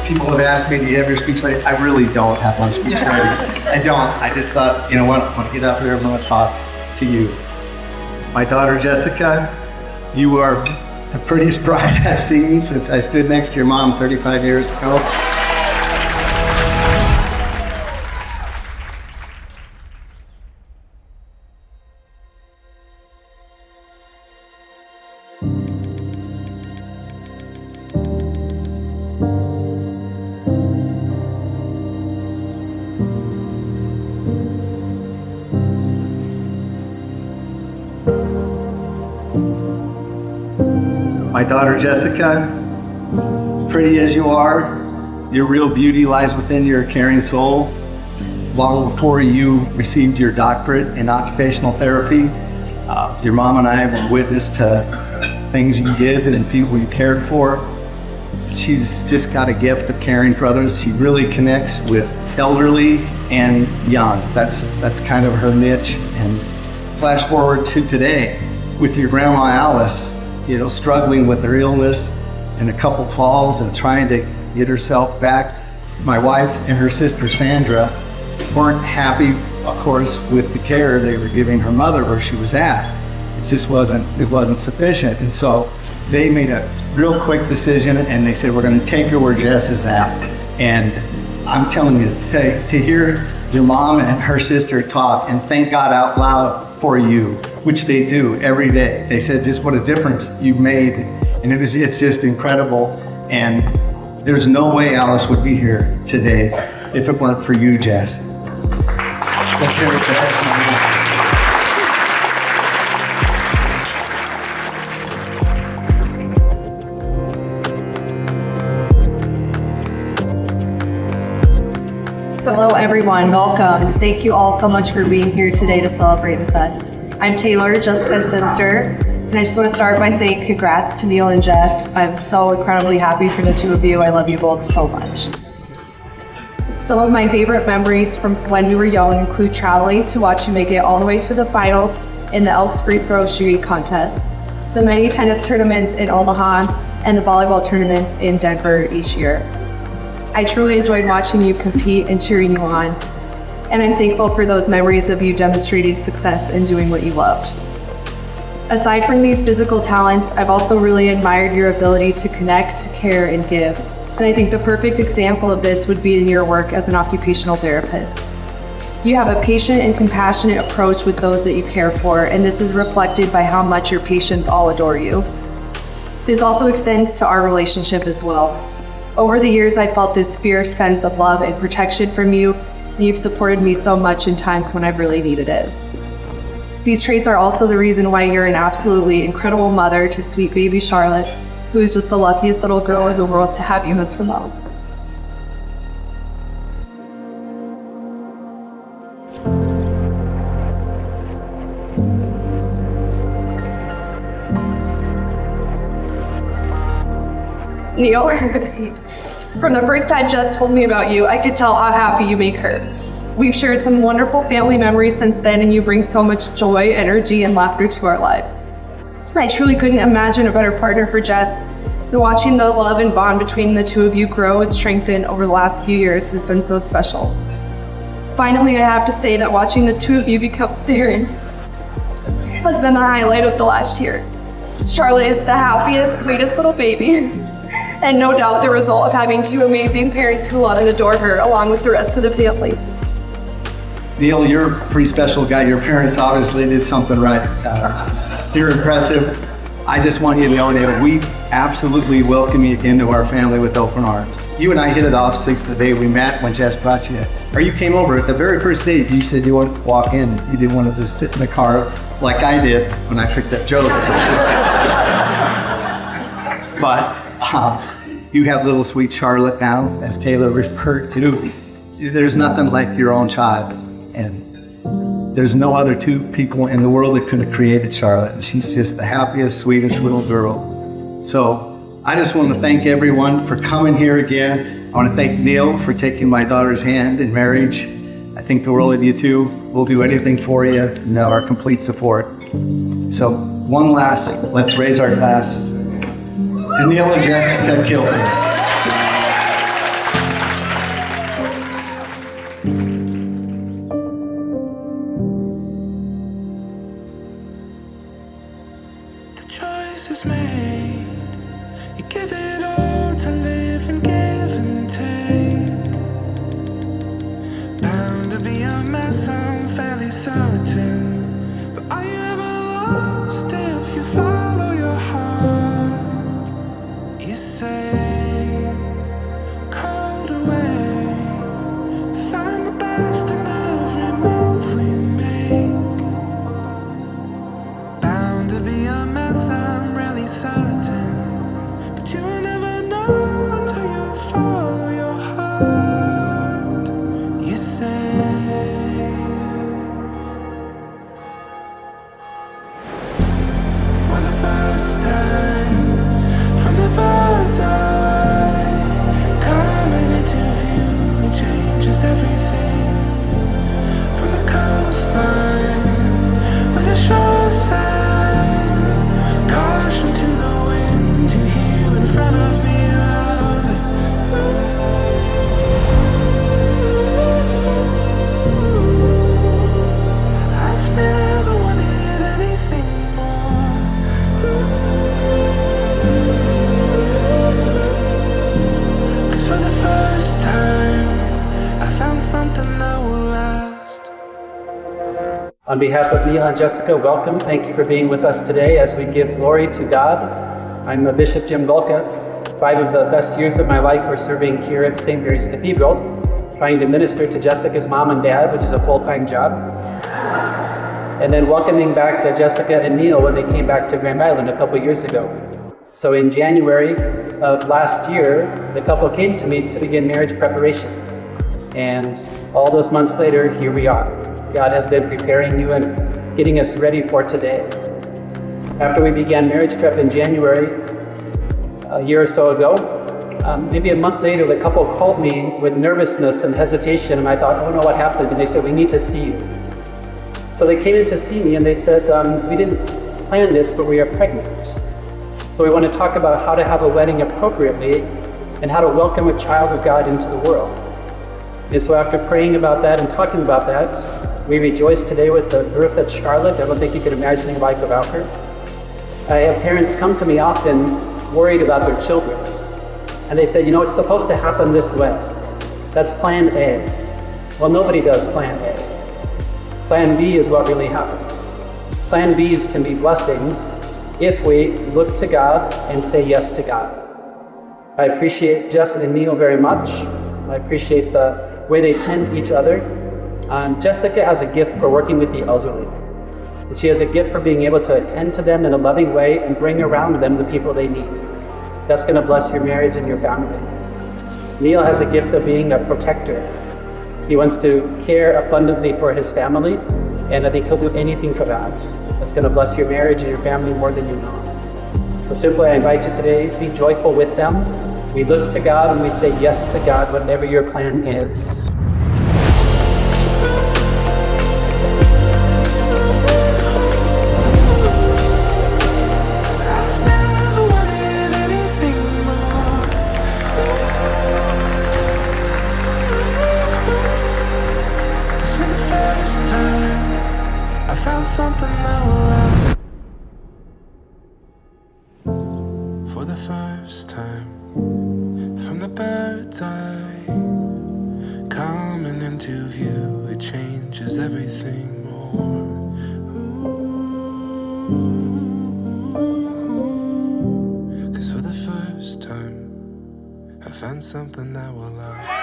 people have asked me, do you have your speech ready? I really don't have my speech ready. I don't. I just thought, you know what, I'm going to get up here and I'm going to talk to you. My daughter, Jessica, you are the prettiest bride I've seen since I stood next to your mom 35 years ago. My daughter Jessica, pretty as you are, your real beauty lies within your caring soul. Long before you received your doctorate in occupational therapy, your mom and I were witness to things you did and people you cared for. She's just got a gift of caring for others. She really connects with elderly and young. That's kind of her niche. And flash forward to today with your grandma Alice, you know, struggling with her illness and a couple falls and trying to get herself back. My wife and her sister Sandra weren't happy, of course, with the care they were giving her mother where she was at. It just wasn't sufficient. And so they made a real quick decision and they said, we're going to take her where Jess is at. And I'm telling you, to hear your mom and her sister talk and thank God out loud for you, which they do every day. They said just what a difference you've made, and it's just incredible. And there's no way Alice would be here today if it weren't for you, Jess. Let's hear it for Jess. Hello everyone, welcome. Thank you all so much for being here today to celebrate with us. I'm Taylor, Jessica's sister, and I just want to start by saying congrats to Neil and Jess. I'm so incredibly happy for the two of you. I love you both so much. Some of my favorite memories from when we were young include traveling to watch you make it all the way to the finals in the Elks Free Throw Shooting Contest, the many tennis tournaments in Omaha, and the volleyball tournaments in Denver each year. I truly enjoyed watching you compete and cheering you on, and I'm thankful for those memories of you demonstrating success and doing what you loved. Aside from these physical talents, I've also really admired your ability to connect, care, and give, and I think the perfect example of this would be in your work as an occupational therapist. You have a patient and compassionate approach with those that you care for, and this is reflected by how much your patients all adore you. This also extends to our relationship as well. Over the years, I felt this fierce sense of love and protection from you, and you've supported me so much in times when I've really needed it. These traits are also the reason why you're an absolutely incredible mother to sweet baby Charlotte, who is just the luckiest little girl in the world to have you as her mom. Neil, from the first time Jess told me about you, I could tell how happy you make her. We've shared some wonderful family memories since then, and you bring so much joy, energy, and laughter to our lives. I truly couldn't imagine a better partner for Jess, and watching the love and bond between the two of you grow and strengthen over the last few years has been so special. Finally, I have to say that watching the two of you become parents has been the highlight of the last year. Charlotte is the happiest, sweetest little baby, and no doubt the result of having two amazing parents who love and adore her, along with the rest of the family. Neil, you're a pretty special guy. Your parents obviously did something right. You're impressive. I just want you to know that we absolutely welcome you into our family with open arms. You and I hit it off since the day we met when Jess brought you, or you came over at the very first date. You said you wanted to walk in. You didn't want to just sit in the car like I did when I picked up Joe. But you have little sweet Charlotte now, as Taylor referred to. There's nothing like your own child, and there's no other two people in the world that could have created Charlotte. She's just the happiest, sweetest little girl. So I just want to thank everyone for coming here again. I want to thank Neil for taking my daughter's hand in marriage. I think the world of you two. We'll do anything for you and have our complete support. So one last, let's raise our glass to Neil and Jessica Kilpins. On behalf of Neil and Jessica, welcome. Thank you for being with us today as we give glory to God. I'm Bishop Jim Golka. 5 of the best years of my life were serving here at St. Mary's Cathedral, trying to minister to Jessica's mom and dad, which is a full-time job, and then welcoming back Jessica and Neil when they came back to Grand Island a couple years ago. So in January of last year, the couple came to me to begin marriage preparation. And all those months later, here we are. God has been preparing you and getting us ready for today. After we began marriage prep in January, a year or so ago, maybe a month later, the couple called me with nervousness and hesitation, and I thought, oh no, what happened? And they said, we need to see you. So they came in to see me and they said, we didn't plan this, but we are pregnant. So we want to talk about how to have a wedding appropriately and how to welcome a child of God into the world. And so after praying about that and talking about that, we rejoice today with the birth of Charlotte. I don't think you could imagine your life without her. I have parents come to me often worried about their children. And they said, it's supposed to happen this way. That's plan A. Well, nobody does plan A. Plan B is what really happens. Plan B's can be blessings if we look to God and say yes to God. I appreciate Jess and Neil very much. I appreciate the way they tend each other. Jessica has a gift for working with the elderly. And she has a gift for being able to attend to them in a loving way and bring around them the people they need. That's going to bless your marriage and your family. Neil has a gift of being a protector. He wants to care abundantly for his family, and I think he'll do anything for that. That's going to bless your marriage and your family more than you know. So simply, I invite you today, be joyful with them. We look to God and we say yes to God, whatever your plan is. Something that will last. For the first time, from the bird's eye, coming into view, it changes everything more. Ooh, 'cause for the first time, I found something that will last.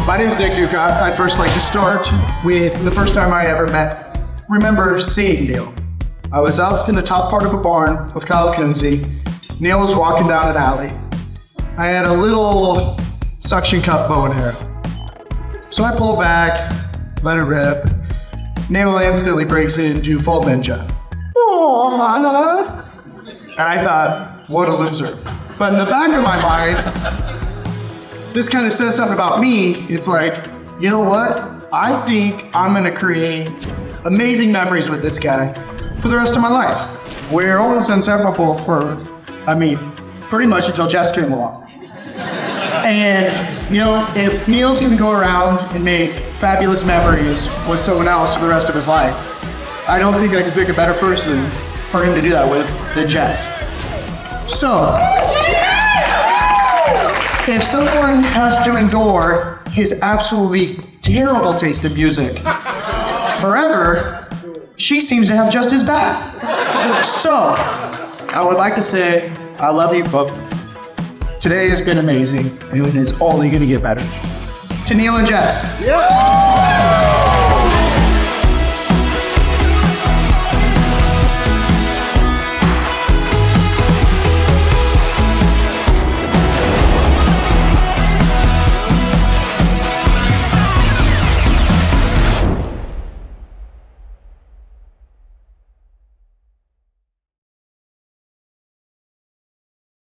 My name is Nick Duca. I'd first like to start with the first time I ever remember seeing Neil. I was up in the top part of a barn with Kyle Kinsey. Neil was walking down an alley. I had a little suction cup bow and arrow. So I pull back, let it rip. Neil instantly breaks into full ninja. And I thought, what a loser. But in the back of my mind, this kind of says something about me. It's like, you know what? I think I'm gonna create amazing memories with this guy for the rest of my life. We're almost inseparable for, pretty much until Jess came along. And, if Neil's gonna go around and make fabulous memories with someone else for the rest of his life, I don't think I could pick a better person for him to do that with than Jess. So, if someone has to endure his absolutely terrible taste in music forever, she seems to have just as bad. So, I would like to say, I love you both. Today has been amazing, and it's only gonna get better. To Neil and Jess.